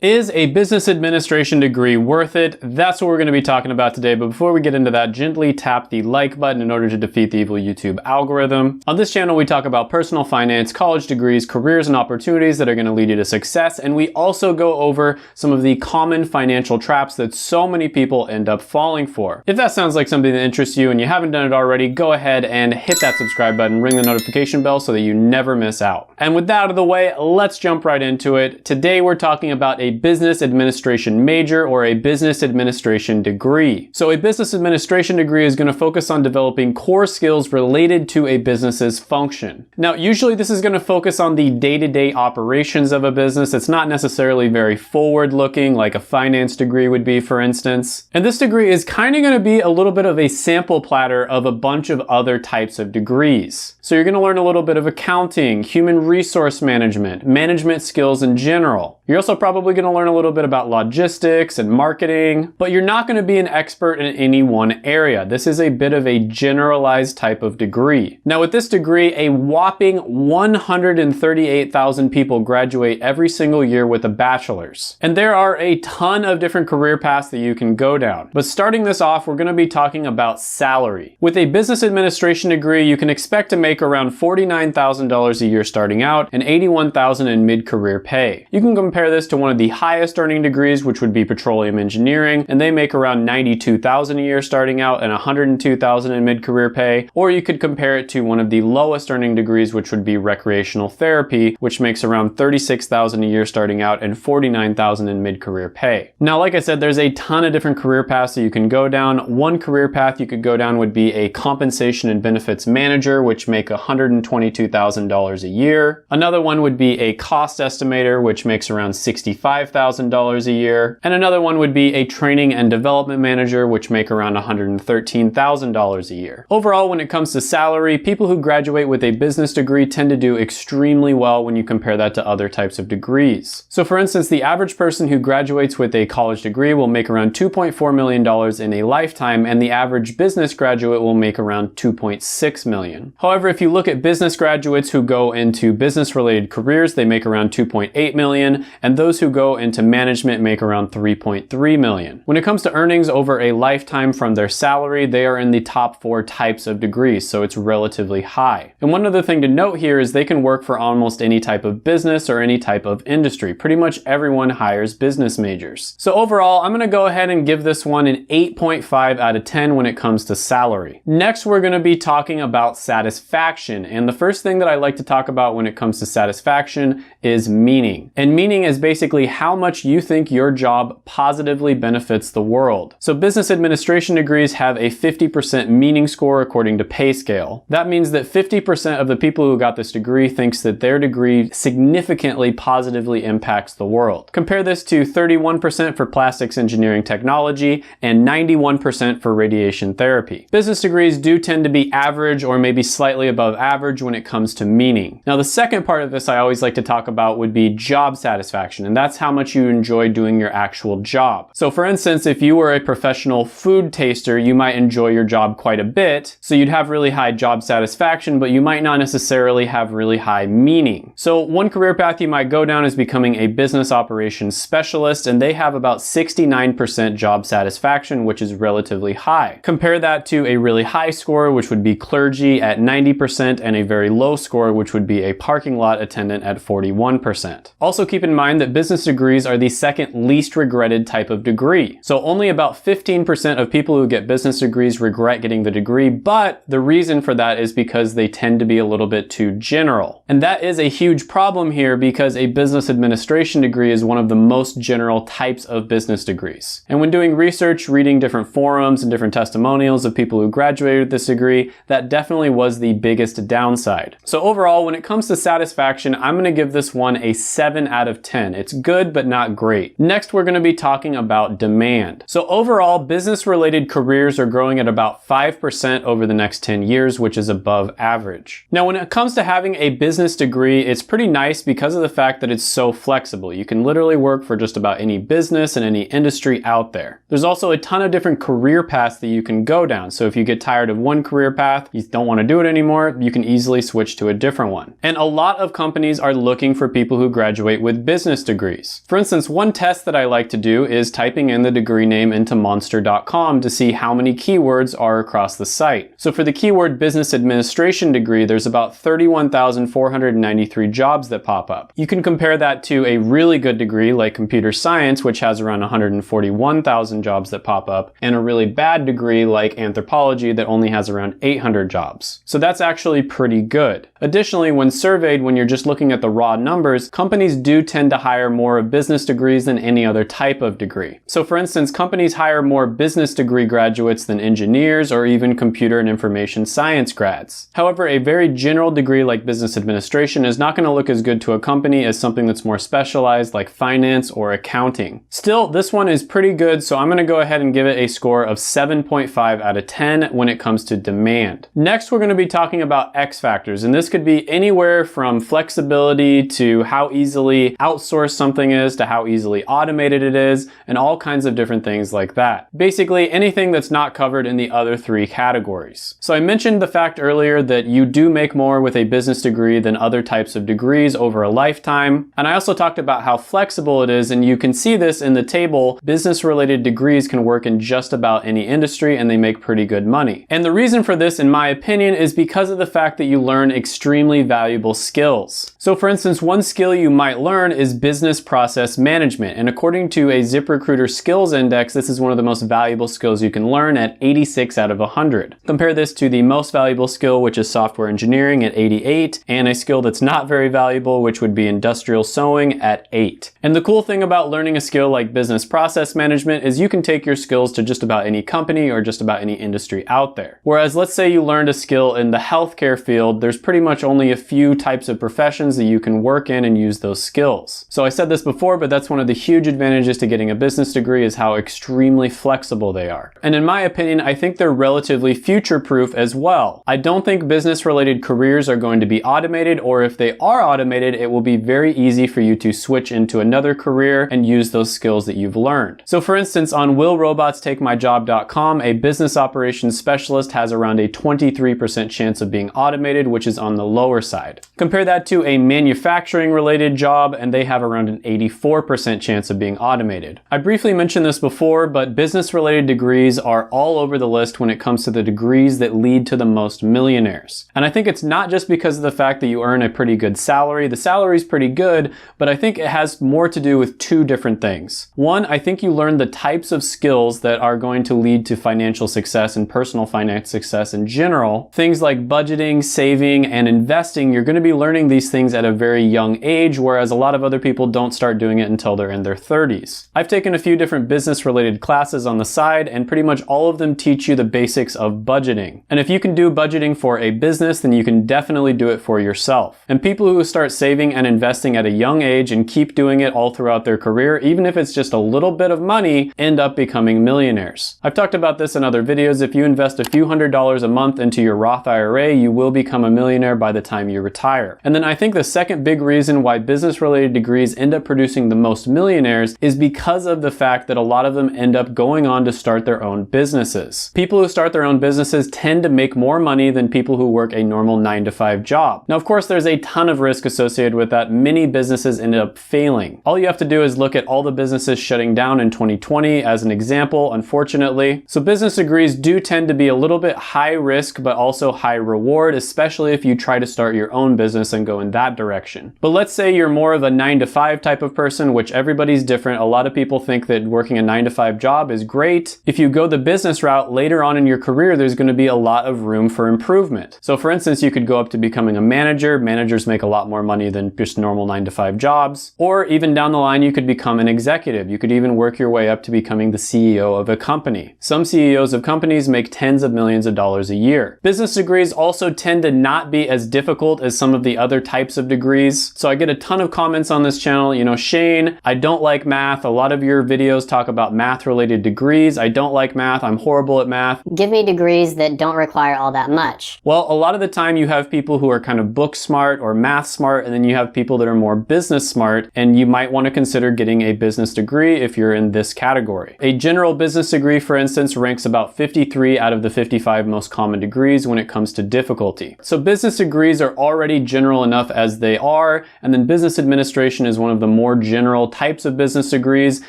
Is a business administration degree worth it? That's what we're going to be talking about today. But before we get into that, gently tap the like button in order to defeat the evil YouTube algorithm. On this channel, we talk about personal finance, college degrees, careers, and opportunities that are going to lead you to success. And we also go over some of the common financial traps that so many people end up falling for. If that sounds like something that interests you and you haven't done it already, go ahead and hit that subscribe button, ring the notification bell so that you never miss out. And with that out of the way, let's jump right into it. Today, we're talking about a business administration major or a business administration degree. So a business administration degree is going to focus on developing core skills related to a business's function. Now, usually this is going to focus on the day-to-day operations of a business. It's not necessarily very forward-looking like a finance degree would be, for instance. And this degree is kind of going to be a little bit of a sample platter of a bunch of other types of degrees. So you're going to learn a little bit of accounting, human resource management, management skills in general. You're also probably going to learn a little bit about logistics and marketing, but you're not going to be an expert in any one area. This is a bit of a generalized type of degree. Now, with this degree, a whopping 138,000 people graduate every single year with a bachelor's. And there are a ton of different career paths that you can go down. But starting this off, we're going to be talking about salary. With a business administration degree, you can expect to make around $49,000 a year starting out and $81,000 in mid-career pay. You can compare this to one of the highest earning degrees, which would be petroleum engineering, and they make around $92,000 a year starting out and $102,000 in mid-career pay. Or you could compare it to one of the lowest earning degrees, which would be recreational therapy, which makes around $36,000 a year starting out and $49,000 in mid-career pay. Now, like I said, there's a ton of different career paths that you can go down. One career path you could go down would be a compensation and benefits manager, which make $122,000 a year. Another one would be a cost estimator, which makes around $65,000 a year. And another one would be a training and development manager, which make around $113,000 a year. Overall, when it comes to salary, people who graduate with a business degree tend to do extremely well when you compare that to other types of degrees. So for instance, the average person who graduates with a college degree will make around $2.4 million in a lifetime, and the average business graduate will make around $2.6 million. However, if you look at business graduates who go into business-related careers, they make around $2.8 million, and those who go into management make around $3.3 million. When it comes to earnings over a lifetime from their salary, they are in the top 4 types of degrees, so it's relatively high. And one other thing to note here is they can work for almost any type of business or any type of industry. Pretty much everyone hires business majors. So overall, I'm going to go ahead and give this one an 8.5 out of 10 when it comes to salary. Next, we're going to be talking about satisfaction. And the first thing that I like to talk about when it comes to satisfaction is meaning. And meaning is basically how much you think your job positively benefits the world. So business administration degrees have a 50% meaning score according to PayScale. That means that 50% of the people who got this degree thinks that their degree significantly positively impacts the world. Compare this to 31% for plastics engineering technology and 91% for radiation therapy. Business degrees do tend to be average or maybe slightly above average when it comes to meaning. Now, the second part of this I always like to talk about would be job satisfaction, and that's how much you enjoy doing your actual job. So for instance, if you were a professional food taster, you might enjoy your job quite a bit, so you'd have really high job satisfaction, but you might not necessarily have really high meaning. So one career path you might go down is becoming a business operations specialist, and they have about 69% job satisfaction, which is relatively high. Compare that to a really high score, which would be clergy at 90%, and a very low score, which would be a parking lot attendant at 41%. Also keep in mind that business degrees are the second least regretted type of degree. So only about 15% of people who get business degrees regret getting the degree, but the reason for that is because they tend to be a little bit too general. And that is a huge problem here because a business administration degree is one of the most general types of business degrees. And when doing research, reading different forums and different testimonials of people who graduated with this degree, that definitely was the biggest downside. So overall, when it comes to satisfaction, I'm going to give this one a 7 out of 10. It's good, but not great. Next, we're going to be talking about demand. So overall, business-related careers are growing at about 5% over the next 10 years, which is above average. Now, when it comes to having a business degree, it's pretty nice because of the fact that it's so flexible. You can literally work for just about any business and any industry out there. There's also a ton of different career paths that you can go down. So if you get tired of one career path, you don't want to do it anymore, you can easily switch to a different one. And a lot of companies are looking for people who graduate with business business degrees. For instance, one test that I like to do is typing in the degree name into monster.com to see how many keywords are across the site. So for the keyword business administration degree, there's about 31,493 jobs that pop up. You can compare that to a really good degree like computer science, which has around 141,000 jobs that pop up, and a really bad degree like anthropology that only has around 800 jobs. So that's actually pretty good. Additionally, when surveyed, when you're just looking at the raw numbers, companies do tend to hire more of business degrees than any other type of degree. So for instance, companies hire more business degree graduates than engineers or even computer and information science grads. However, a very general degree like business administration is not going to look as good to a company as something that's more specialized like finance or accounting. Still, this one is pretty good, so I'm going to go ahead and give it a score of 7.5 out of 10 when it comes to demand. Next, we're going to be talking about X factors, and this could be anywhere from flexibility to how easily outsourced something is to how easily automated it is, and all kinds of different things like that. Basically, anything that's not covered in the other three categories. So I mentioned the fact earlier that you do make more with a business degree than other types of degrees over a lifetime, and I also talked about how flexible it is, and you can see this in the table. Business-related degrees can work in just about any industry, and they make pretty good money. And the reason for this, in my opinion, is because of the fact that you learn extremely valuable skills. So for instance, one skill you might learn is business process management, and according to a ZipRecruiter skills index, this is one of the most valuable skills you can learn at 86 out of 100. Compare this to the most valuable skill, which is software engineering at 88, and a skill that's not very valuable, which would be industrial sewing at 8. And the cool thing about learning a skill like business process management is you can take your skills to just about any company or just about any industry out there. Whereas let's say you learned a skill in the healthcare field, there's pretty much only a few types of professions that you can work in and use those skills. So I said this before, but that's one of the huge advantages to getting a business degree is how extremely flexible they are. And in my opinion, I think they're relatively future-proof as well. I don't think business-related careers are going to be automated, or if they are automated, it will be very easy for you to switch into another career and use those skills that you've learned. So for instance, on willrobotstakemyjob.com, a business operations specialist has around a 23% chance of being automated, which is on the lower side. Compare that to a manufacturing-related job, and they have around an 84% chance of being automated. I briefly mentioned this before, but business-related degrees are all over the list when it comes to the degrees that lead to the most millionaires. And I think it's not just because of the fact that you earn a pretty good salary. The salary is pretty good, but I think it has more to do with two different things. One, I think you learn the types of skills that are going to lead to financial success and personal finance success in general. Things like budgeting, saving, and investing, you're going to be learning these things at a very young age, whereas a lot of other people don't start doing it until they're in their 30s. I've taken a few different business-related classes on the side, and pretty much all of them teach you the basics of budgeting. And if you can do budgeting for a business, then you can definitely do it for yourself. And people who start saving and investing at a young age and keep doing it all throughout their career, even if it's just a little bit of money, end up becoming millionaires. I've talked about this in other videos. If you invest a few $100s a month into your Roth IRA, you will become a millionaire by the time you retire. And then I think the second big reason why business-related degrees end up producing the most millionaires is because of the fact that a lot of them end up going on to start their own businesses. People who start their own businesses tend to make more money than people who work a normal 9-to-5 job. Now, of course, there's a ton of risk associated with that. Many businesses end up failing. All you have to do is look at all the businesses shutting down in 2020 as an example, unfortunately. So business degrees do tend to be a little bit high risk, but also high reward, especially if you try to start your own business and go in that direction. But let's say you're more of a 9-to-5 type of person, which everybody's different. A lot of people think that working a 9-to-5 job is great. If you go the business route later on in your career, there's going to be a lot of room for improvement. So for instance, you could go up to becoming a manager. Managers make a lot more money than just normal 9-to-5 jobs. Or even down the line, you could become an executive. You could even work your way up to becoming the CEO of a company. Some CEOs of companies make tens of millions of dollars a year. Business degrees also tend to not be as difficult as some of the other types of degrees. So I get a ton of comments on this channel. You know, Shane, I don't like math. A lot of your videos talk about math-related degrees. I don't like math. I'm horrible at math. Give me degrees that don't require all that much. Well, a lot of the time you have people who are kind of book smart or math smart, and then you have people that are more business smart, and you might want to consider getting a business degree if you're in this category. A general business degree, for instance, ranks about 53 out of the 55 most common degrees when it comes to difficulty. So business degrees are already general enough as they are, and then business administration administration is one of the more general types of business degrees,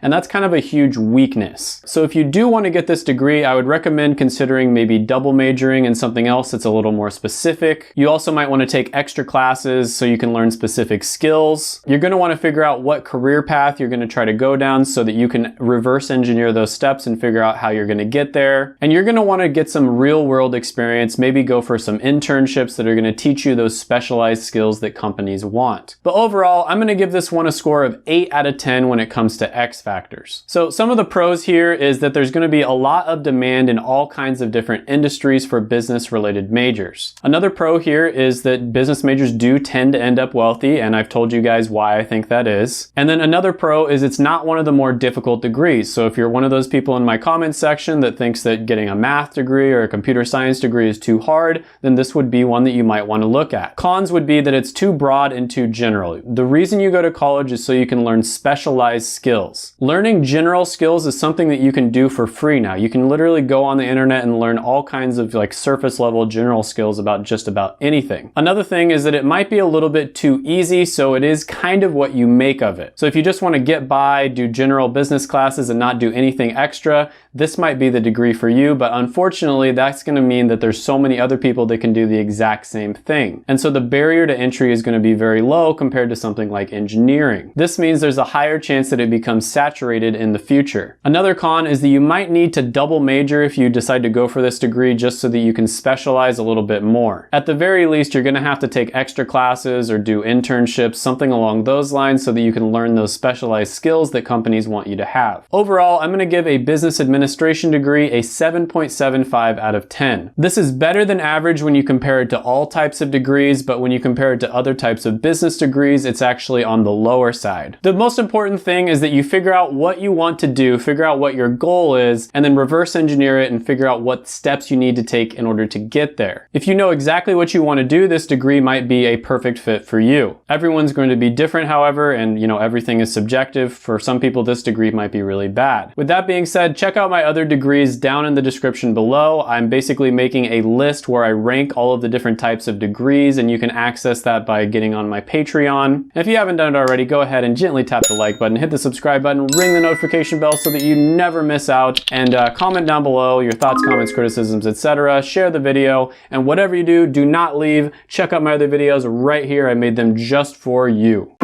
and that's kind of a huge weakness. So if you do want to get this degree, I would recommend considering maybe double majoring in something else that's a little more specific. You also might want to take extra classes so you can learn specific skills. You're going to want to figure out what career path you're going to try to go down so that you can reverse engineer those steps and figure out how you're going to get there. And you're going to want to get some real world experience, maybe go for some internships that are going to teach you those specialized skills that companies want. But overall, I'm going to give this one a score of 8 out of 10 when it comes to X factors. So some of the pros here is that there's going to be a lot of demand in all kinds of different industries for business related majors. Another pro here is that business majors do tend to end up wealthy, and I've told you guys why I think that is. And then another pro is it's not one of the more difficult degrees. So if you're one of those people in my comments section that thinks that getting a math degree or a computer science degree is too hard, then this would be one that you might want to look at. Cons would be that it's too broad and too general. The reason you go to college is so you can learn specialized skills. Learning general skills is something that you can do for free now. You can literally go on the internet and learn all kinds of like surface level general skills about just about anything. Another thing is that it might be a little bit too easy, so it is kind of what you make of it. So if you just want to get by, do general business classes and not do anything extra, this might be the degree for you, but unfortunately that's going to mean that there's so many other people that can do the exact same thing. And so the barrier to entry is going to be very low compared to something like engineering. This means there's a higher chance that it becomes saturated in the future. Another con is that you might need to double major if you decide to go for this degree just so that you can specialize a little bit more. At the very least, you're going to have to take extra classes or do internships, something along those lines, so that you can learn those specialized skills that companies want you to have. Overall, I'm going to give a business administration degree a 7.75 out of 10. This is better than average when you compare it to all types of degrees, but when you compare it to other types of business degrees, it's actually on the lower side. The most important thing is that you figure out what you want to do, figure out what your goal is, and then reverse engineer it and figure out what steps you need to take in order to get there. If you know exactly what you want to do, this degree might be a perfect fit for you. Everyone's going to be different, however, and everything is subjective. For some people, this degree might be really bad. With that being said, check out my other degrees down in the description below. I'm basically making a list where I rank all of the different types of degrees, and you can access that by getting on my Patreon. And if you haven't done it already, go ahead and gently tap the like button, hit the subscribe button, ring the notification bell so that you never miss out, and comment down below your thoughts, comments, criticisms, etc. Share the video, and whatever you do, do not leave. Check out my other videos right here. I made them just for you.